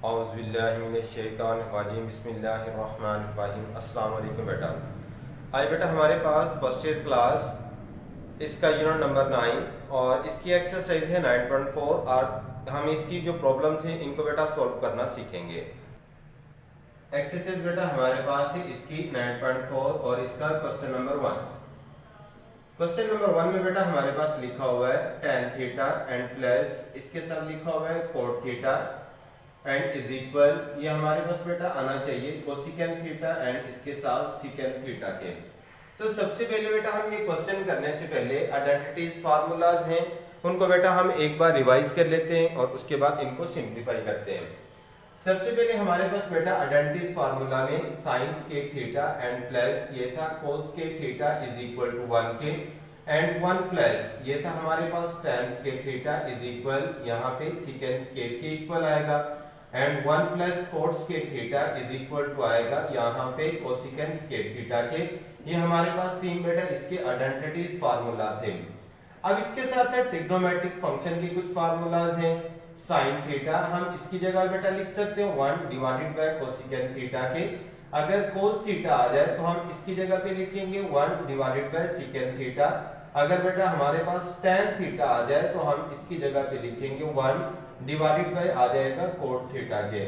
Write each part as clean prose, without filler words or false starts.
औज़ुबिल्लाहिमिनश्शैतानिर्रजीम बिस्मिल्लाहिर्रहमानिर्रहीम। अस्सलाम वालेकुम बेटा। आज बेटा हमारे पास फर्स्ट ईयर क्लास इसका यूनिट नंबर 9 और इसकी एक्सरसाइज है 9.4 और हम इसकी जो प्रॉब्लम थे इनको बेटा सॉल्व करना सीखेंगे। एक्सरसाइज बेटा हमारे पास है इसकी 9.4 और इसका क्वेश्चन नंबर 1। क्वेश्चन नंबर 1 में बेटा हमारे पास लिखा हुआ है tan थीटा एंड प्लस इसके साथ लिखा हुआ है cot theta and is equal, ये हमारे पास बेटा आना चाहिए कोसिकेंट थीटा एंड इसके साथ सिकेंट थीटा के। तो सबसे पहले बेटा हम ये क्वेश्चन करने से पहले आइडेंटिटीज फार्मूलाज हैं उनको बेटा हम एक बार रिवाइज कर लेते हैं और उसके बाद इनको सिंप्लीफाई करते हैं। सबसे पहले हमारे पास बेटा आइडेंटिटीज फार्मूला में sine square theta and plus ये था cos square theta is equal to 1 के एंड 1 प्लस ये था हमारे पास tan square theta is equal to पे सिकेंट स्केक के इक्वल आएगा and 1 plus cot square theta is equal to आएगा यहाँ पे कोसिकेंट स्केक थीटा के। ये हमारे पास तीन बेटा इसके आइडेंटिटीज फार्मूला थे। अब इसके साथ है ट्रिग्नोमेट्रिक फंक्शन के कुछ फार्मूलाज हैं। साइन थीटा हम इसकी जगह बेटा लिख सकते हैं 1 डिवाइडेड बाय कोसिकेंट थीटा के। अगर कोस थीटा आ जाए तो हम इसकी जगह पे लिखेंगे 1 डिवाइडेड बाय सिकेंट थीटा। अगर बेटा हमारे पास tan थीटा आ जाए तो हम इसकी जगह पे लिखेंगे 1 डिवाइडेड बाय आ जाएगा कोट थीटा के।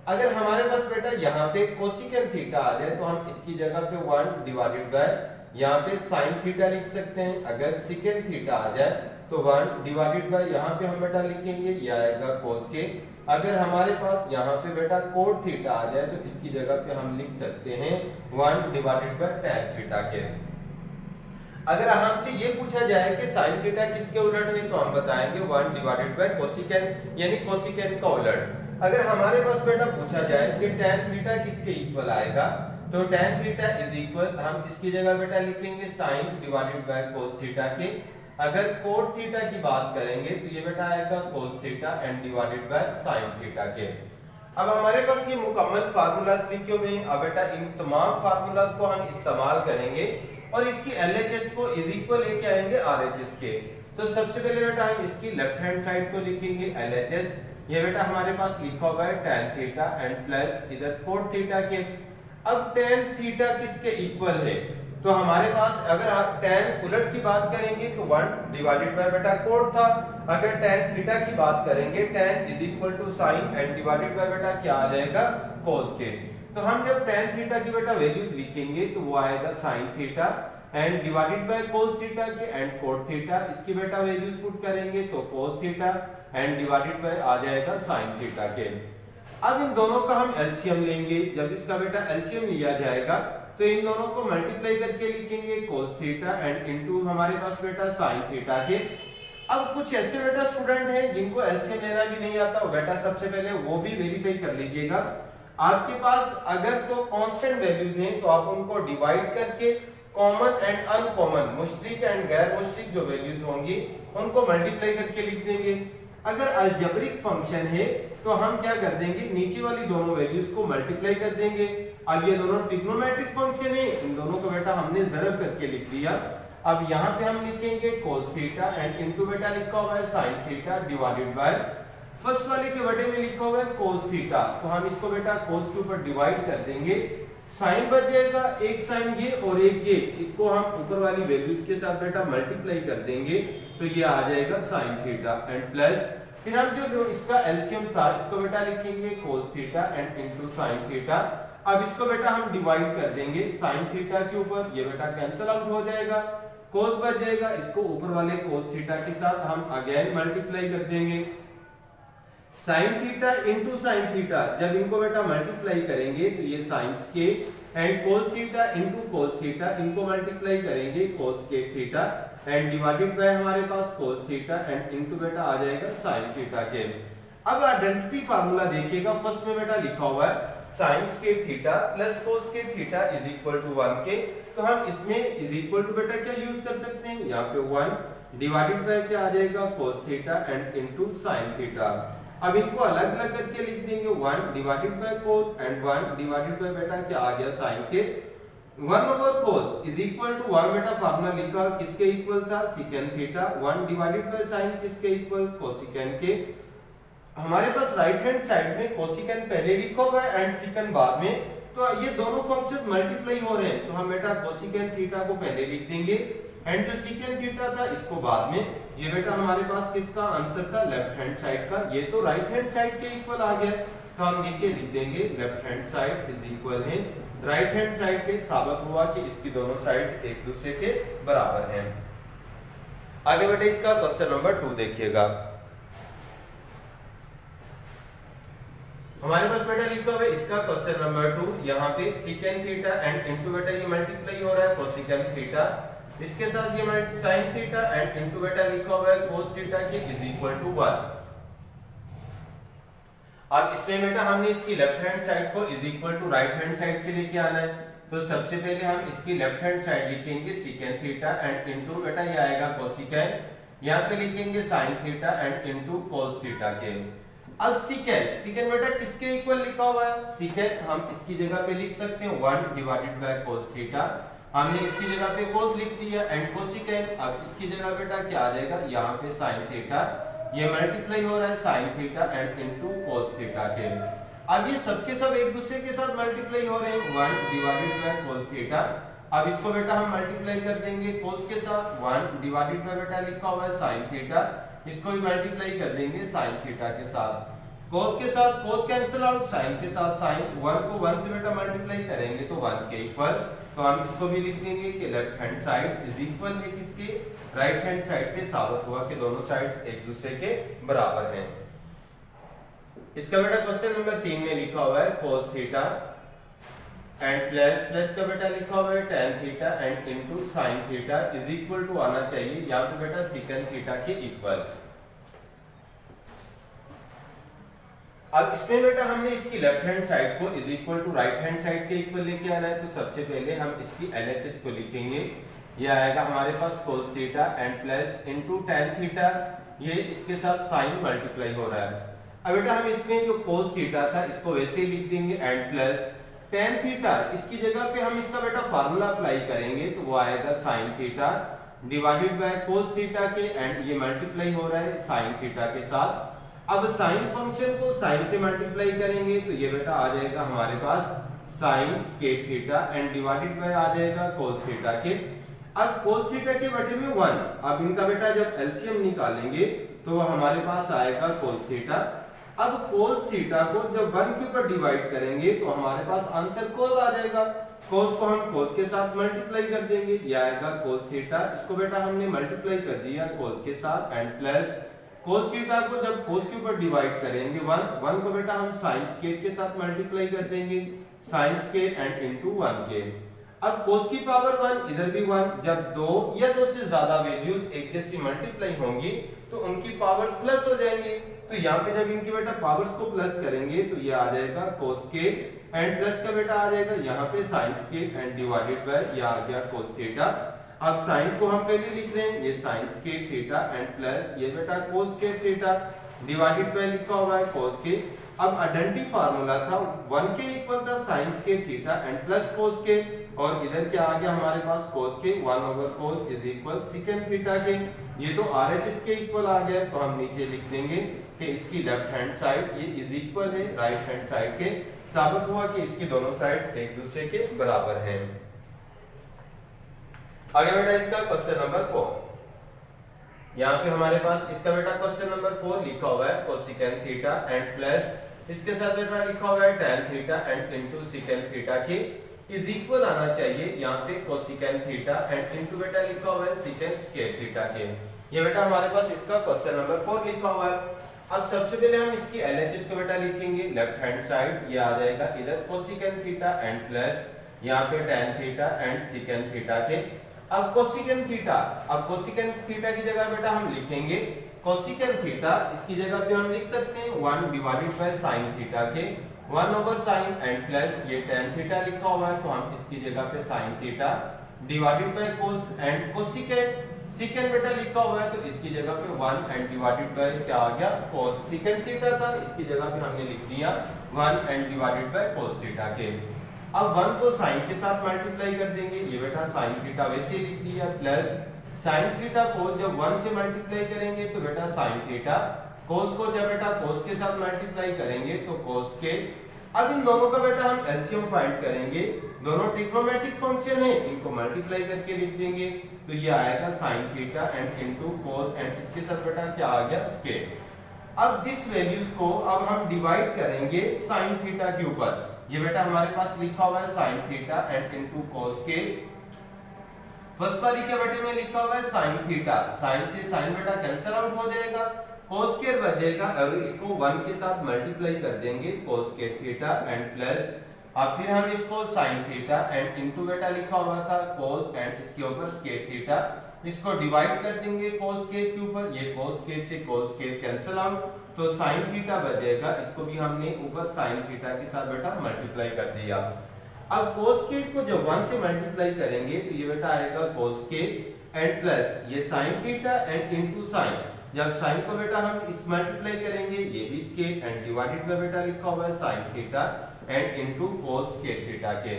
अगर हमारे पास बेटा यहाँ पे कोसिकेंट थीटा आ जाए तो हम इसकी जगह पे 1 डिवाइडेड बाय यहाँ पे साइन थीटा लिख सकते हैं। अगर सिकेंट थीटा आ जाए तो 1 डिवाइडेड बाय यहाँ पे हम बेटा लिखेंगे ये आएगा कोस के। अगर हमारे पास यहाँ पे बेटा कोट थीटा आ जाए तो इसकी जगह पे हम लिख सकते हैं 1 डिवाइडेड बाय tan थीटा के। अगर हमसे ये पूछा जाए कि साइन थीटा किसके उलट है तो हम बताएंगे 1 डिवाइडेड बाय कोसिकेंट यानी कोसिकेंट का उलट। अगर हमारे पास बेटा पूछा जाए कि tan थीटा किसके इक्वल आएगा तो tan थीटा इज इक्वल हम इसकी जगह बेटा लिखेंगे sine divided by cos theta के। अगर कोट थीटा की बात करेंगे तो ये बेटा आएगा कोस theta and divided by sine theta के। अब हमारे पास ये मुकम्मल फार्मूलाज लिखे हुए हैं। अब बेटा इन तमाम फार्मूलाज को हम इस्तेमाल करेंगे और इसकी LHS को इज इक्वल लेके आएंगे RHS के। तो सबसे पहले बेटा हम इसकी लेफ्ट हैंड साइड को लिखेंगे LHS। ये बेटा हमारे पास लिखा हुआ है tan थीटा एंड प्लस इधर कोट थीटा के। अब tan थीटा किसके इक्वल है तो हमारे पास अगर आप tan उलट की बात करेंगे तो 1 डिवाइडेड बाय बेटा कोट था। अगर tan थीटा की बात करेंगे tan is equal to sine and divided by बेटा क्या आ जाएगा कोस के। तो हम जब tan थीटा की बेटा वैल्यूज लिखेंगे तो वो आएगा sin theta and divided by cos theta के एंड cot थीटा। इसकी बेटा वैल्यूज पुट करेंगे तो cos theta and divided by आ जाएगा sin थीटा के। अब इन दोनों का हम एलसीएम लेंगे। जब इसका बेटा एलसीएम लिया जाएगा तो इन दोनों को मल्टीप्लाई करके लिखेंगे cos थीटा एंड इनटू हमारे पास बेटा sin थीटा के। अब कुछ ऐसे बेटा स्टूडेंट हैं जिनको एलसीएम लेना भी नहीं आता, वो बेटा सबसे पहले वो भी वेरीफाई कर लीजिएगा। आपके पास अगर तो कांस्टेंट वैल्यूज हैं तो आप उनको डिवाइड करके कॉमन एंड अनकॉमन मुश्तरक एंड गैर मुश्तरक जो वैल्यूज होंगी उनको मल्टीप्लाई करके लिख देंगे। अगर अलजेब्रिक फंक्शन है तो हम क्या कर देंगे नीचे वाली दोनों वैल्यूज को मल्टीप्लाई कर देंगे। अब ये दोनों ट्रिग्नोमेट्रिक फंक्शन है, इन दोनों को बेटा हमने ज़रब करके लिख दिया। अब यहाँ पे हम लिखेंगे cos थीटा एंड इनटू बेटा लिखा हुआ है sin theta divided by first वाले के बटे में लिखा हुआ है cos थीटा। तो हम इसको बेटा cos के ऊपर डिवाइड कर देंगे, साइन बच जाएगा, एक साइन ये और एक ये, इसको हम ऊपर वाली वैल्यूज के साथ बेटा मल्टीप्लाई कर देंगे तो ये आ जाएगा sin थीटा एंड प्लस फिर हम जो इसका एलसीएम था इसको बेटा लिखेंगे cos theta and into sin theta. अब इसको बेटा हम डिवाइड कर देंगे sin थीटा के ऊपर, ये बेटा कैंसिल आउट हो जाएगा, cos बच जाएगा, इसको ऊपर वाले cos थीटा के साथ हम अगेन मल्टीप्लाई कर देंगे। Sine theta into sine theta जब इनको बेटा मल्टीप्लाई करेंगे तो ये sine square and cos theta into cos theta, इनको मल्टीप्लाई करेंगे cos square theta and divided by हमारे पास कोस थीटा एंड इनटू बेटा आ जाएगा साइन थीटा के। अब आइडेंटिटी फार्मूला देखिएगा, फर्स्ट में बेटा लिखा हुआ है sine square theta plus cos square theta is equal to 1 के। तो हम इसमें इज इक्वल टू बेटा क्या यूज कर सकते हैं, यहाँ पे 1 डिवाइडेड बाय क्या आ जाएगा cos theta and into sine theta. अब इनको अलग अलग करके लिख देंगे 1 divided by cos and 1 divided by बेटा क्या आ गया sin के। 1 over cos is equal to 1 बेटा फार्मूला लिखा किसके इक्वल था secant theta, 1 divided by sin किसके इक्वल कोसिकेंट के। हमारे पास राइट हैंड साइड में कोसिकेंट पहले लिखा हुआ है एंड सिकेंट बाद में, तो ये दोनों फंक्शन मल्टीप्लाई हो रहे हैं, तो हम बेटा कोसिकेंट थीटा को पहले लिख देंगे एंड जो सिकेंट थीटा था इसको बाद में। ये बेटा हमारे पास किसका आंसर था, लेफ्ट हैंड साइड का। ये तो राइट हैंड साइड के इक्वल आ गया, तो हम नीचे लिख देंगे left hand side is equal है राइट हैंड साइड के। साबित हुआ कि इसकी दोनों साइड्स एक दूसरे के बराबर हैं। आगे बेटा इसका क्वेश्चन नंबर 2 देखिएगा। हमारे पास बेटा लिखा हुआ है इसका क्वेश्चन नंबर 2। यहाँ पे सिकेंट थीटा एंड इनटू बेटा ये मल्टीप्लाई हो रहा है कोसिकेंट थीटा, इसके साथ ये साइन थीटा एंड इनटू बेटा लिखा हुआ है कोस थीटा के इज इक्वल टू 1। अब इसमें बेटा हमने इसकी लेफ्ट हैंड साइड को is equal to right hand side के लिए क्या आना है, तो सबसे पहले हम इसकी लेफ्ट हैंड साइड लिखेंगे सिकेंट थीटा एंड इनटू बेटा ये आएगा कोसिकेंट, यहाँ पे लिखेंगे sine theta and into cos theta के। अब सिकेंट बेटा किसके इक्वल लिखा हुआ है, सिकेंट हम इसकी जगह पे लिख सकते हैं 1 डिवाइडेड बाय कोस थीटा, हमने इसकी जगह पे कोस लिख दिया एंड कोसिकेंट। अब इसकी जगह बेटा क्या आ जाएगा, यहाँ पे साइन थीटा, ये मल्टीप्लाई हो रहा है sine theta and into cos theta के। अब ये सबके सब एक दूसरे के साथ मल्टीप्लाई हो रहे हैं 1 डिवाइडेड बाय कोस थीटा। अब इसको बेटा हम मल्टीप्लाई कर देंगे कोस के साथ, 1 डिवाइडेड बाय बेटा लिखा हुआ है साइन थीटा, इसको भी मल्टीप्लाई कर देंगे साइन थीटा के साथ। कोस के साथ कोस कैंसिल आउट, साइन के साथ साइन, 1 को 1 से बेटा मल्टीप्लाई करेंगे तो 1 के इक्वल, तो हम इसको भी लिख देंगे कि left hand side is equal है किसके, राइट हैंड साइड के। साबित हुआ कि दोनों साइड्स एक दूसरे के बराबर हैं। इसका बेटा क्वेश्चन नंबर 3 में लिखा हुआ है कोस थीटा एंड प्लस का बेटा लिखा हुआ है tan theta and into sin theta is equal to आना चाहिए यहाँ पे बेटा सेकंड थीटा के इक्वल। अब इसमें बेटा हमने इसकी लेफ्ट हैंड साइड को is equal to right hand side के इक्वल लेके आना है, तो सबसे पहले हम इसकी LHS को लिखेंगे। ये आएगा हमारे पास cos theta and plus into tan theta, ये इसके साथ sin मल्टीप्लाई हो रहा है। अब बेटा हम इसमें जो cos थीटा था इसको वैसे ही लिख देंगे एंड प्लस tan थीटा, इसकी जगह पे हम इसका बेटा फार्मूला अप्लाई करेंगे तो वो आएगा sin theta divided by cos theta के एंड ये मल्टीप्लाई हो रहा है sin थीटा के साथ। अब sin फंक्शन को sin से मल्टीप्लाई करेंगे तो ये बेटा आ जाएगा हमारे पास sin square theta and divided by आ जाएगा cos थीटा के। अब cos थीटा के बटे में 1, अब इनका बेटा जब एलसीएम निकालेंगे तो हमारे पास आएगा cos थीटा। अब cos थीटा को जब 1 के ऊपर डिवाइड करेंगे तो हमारे पास आंसर cos आ जाएगा। cos को हम cos के साथ मल्टीप्लाई कर देंगे, ये आएगा cos थीटा, इसको बेटा हमने मल्टीप्लाई कर दिया cos के साथ एंड प्लस cos थीटा को जब cos के ऊपर डिवाइड करेंगे 1 को बेटा हम sin स्क्वायर के साथ मल्टीप्लाई कर देंगे sin स्क्वायर एंड इनटू 1 के। अब cos की पावर 1 इधर भी 1, जब 2 या 2 से ज्यादा वैल्यूज एक जैसी मल्टीप्लाई होंगी तो उनकी पावर्स प्लस हो जाएंगी। तो यहाँ पे जब इनकी बेटा पावर्स को प्लस करेंगे तो ये आ जाएगा cos के एंड प्लस का बेटा आ जाएगा यहाँ पे sin के एंड डिवाइडेड बाय ये आ गया cos थीटा। अब sin को हम पहले लिख रहे हैं, ये sin square theta and plus ये बेटा cos square theta divided bye लिखा हुआ है cos के। अब आइडेंटिटी फार्मूला था 1 के इक्वल था sin square theta and plus cos के, और इधर क्या आ गया हमारे पास cos के 1 over cos is equal second theta के। ये तो RHS के इक्वल आ गया, तो हम नीचे लिख देंगे कि इसकी लेफ्ट हैंड साइड ये इज इक्वल है राइट हैंड साइड के। साबित हुआ कि इसकी दोनों साइड्स एक दूसरे के बराबर हैं। आगे बेटा इसका क्वेश्चन नंबर 4, यहाँ पे हमारे पास इसका बेटा क्वेश्चन नंबर 4 लिखा हुआ है कोसिकेंट थीटा एंड प्लस इसके साथ बेटा लिखा हुआ है tan theta and into second theta के इज इक्वल आना चाहिए यहाँ पे कोसिकेंट थीटा एंड इनटू बेटा लिखा हुआ है सेकंड स्क्वायर थीटा के। ये बेटा हमारे पास इसका क्वेश्चन नंबर 4 लिखा हुआ है। अब सबसे पहले हम इसकी LHS को बेटा लिखेंगे लेफ्ट हैंड साइड, ये आ जाएगा इधर कोसिकेंट थीटा एंड प्लस यहाँ पे tan theta and second theta के। अब कोसिकेंट थीटा की जगह बेटा हम लिखेंगे कोसिकेंट थीटा, इसकी जगह पे हम लिख सकते हैं 1 डिवाइडेड बाय sin थीटा के 1 ओवर sin एंड प्लस ये tan थीटा लिखा हुआ है तो हम इसकी जगह पे sin theta divided by cos and cosecant बेटा लिखा हुआ है तो इसकी जगह पे 1 एंड डिवाइडेड बाय क्या आ गया cos सेकंड थीटा था, इसकी जगह पे हमने लिख दिया 1 and divided by cos theta के। अब 1 को sin के साथ मल्टीप्लाई कर देंगे, ये बेटा sin थीटा वैसे लिख दिया प्लस sin थीटा को जब 1 से मल्टीप्लाई करेंगे तो बेटा sin थीटा cos को जब बेटा cos के साथ मल्टीप्लाई करेंगे तो cos के, अब इन दोनों का बेटा हम एलसीएम फाइंड करेंगे, दोनों ट्रिग्नोमेट्रिक फंक्शन है, इनको मल्टीप्लाई करके लिख देंगे तो ये आएगा sin theta and into cos and इसके साथ बेटा क्या आ गया स्केल। अब दिस वैल्यूज को अब हम डिवाइड करेंगे sin थीटा के ऊपर, ये बेटा हमारे पास लिखा हुआ है sin theta and into cos के, फर्स्ट वाली के बेटे में लिखा हुआ है sin थीटा, sin से sin बेटा कैंसिल आउट हो जाएगा, cos स्क्वायर बचेगा, अब इसको 1 के साथ मल्टीप्लाई कर देंगे cos square theta and plus, अब फिर हम इसको sin थीटा एंड इनटू बेटा लिखा हुआ था cos एंड इसके ऊपर स्क्वायर थीटा, इसको डिवाइड कर देंगे cos स्क्वायर के ऊपर, ये cos स्क्वायर से cos स्क्वायर कैंसिल आउट तो sin थीटा बचेगा, इसको भी हमने ऊपर sin थीटा के साथ बेटा मल्टीप्लाई कर दिया। अब cos स्क्वायर को जब 1 से मल्टीप्लाई करेंगे तो ये बेटा आएगा cos स्क्वायर एंड प्लस ये sin theta and into sin, जब sin को बेटा हम इस मल्टीप्लाई करेंगे ये भी स्क्वायर एंड डिवाइडेड में बेटा लिखा हुआ है sin theta and into cos square theta के।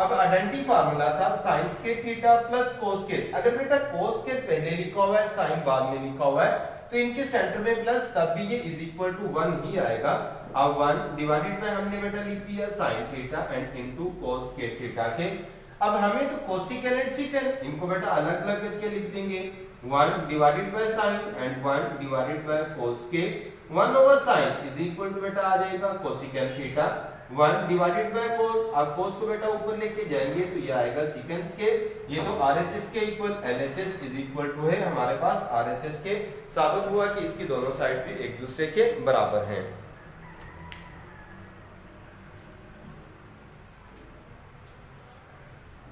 अब आइडेंटिटी फार्मूला था sin square theta plus cos square, अगर बेटा cos स्क्वायर पहले लिखा हुआ है sin बाद में लिखा हुआ है तो इनके सेंटर में प्लस तब भी ये इज इक्वल टू 1 ही आएगा। अब 1 डिवाइडेड में हमने बेटा लिख दिया sin theta and into cos square theta के। अब हमें तो कोसेकेंट एंड सेकेंट इनको बेटा अलग अलग करके लिख देंगे, 1 divided by sin and 1 divided by cos square, 1 over sin is equal to बेटा आ जाएगा cosecant theta, 1 divided by cos, अब cos को बेटा ऊपर लेके जाएंगे तो ये आएगा सेकेंड स्क्वायर, ये तो RHS के equal LHS is equal to है हमारे पास RHS के, साबित हुआ कि इसकी दोनों साइड भी एक दूसरे के बराबर हैं।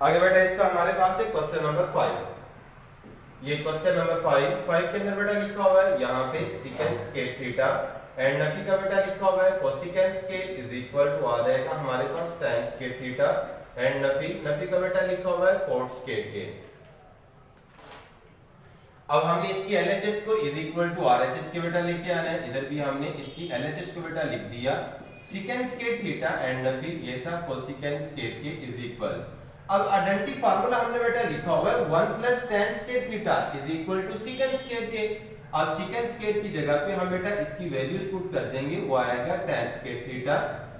आगे बेटा इसका हमारे पास है क्वेश्चन नंबर 5, ये क्वेश्चन नंबर 5 के अंदर बेटा लिखा हुआ है यहाँ पे सेकेंड स्क्वायर थीटा एंड नफी का बेटा लिखा हुआ है cosecant square is equal to आ जाएगा हमारे पास tan स्क्वायर थीटा एंड नफी का बेटा लिखा हुआ है cot स्क्वायर के। अब हमने इसकी LHS को इज इक्वल टू RHS के बेटा लेके आना है, इधर भी हमने इसकी LHS को बेटा लिख दिया, सेकेंड स्क्वायर थीटा एंड नफी ये था कोसेकेंट स्क्वायर के इज इक्वल। अब आइडेंटिटी फार्मूला हमने बेटा लिखा हुआ है 1 plus tan square theta is equal to second square के, अब सेकेंड स्क्वायर की जगह पे हम बेटा इसकी वैल्यूज पुट कर देंगे, वो आएगा tan square theta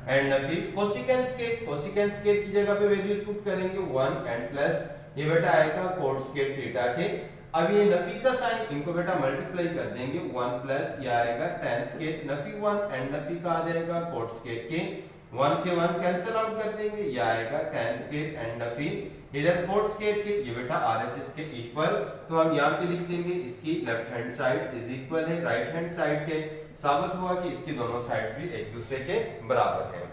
and Nafi cosecant square की जगह पे वैल्यूज पुट करेंगे 1 एंड प्लस ये बेटा आएगा cot स्क्वायर थीटा के। अब ये नफी का साइन इनको बेटा मल्टीप्लाई कर देंगे 1 प्लस ये आएगा tan स्क्वायर नफी 1 एंड नफी का आ जाएगा cot स्क्वायर के, 1 से 1 कैंसिल आउट कर देंगे, ये आएगा tan स्क्वायर एंड नफी इधर cot स्क्वायर के, ये बेटा RHS के इक्वल, तो हम यहाँ पे लिख देंगे इसकी left hand side is equal है राइट हैंड साइड के, साबित हुआ कि इसकी दोनों साइड्स भी एक दूसरे के बराबर हैं।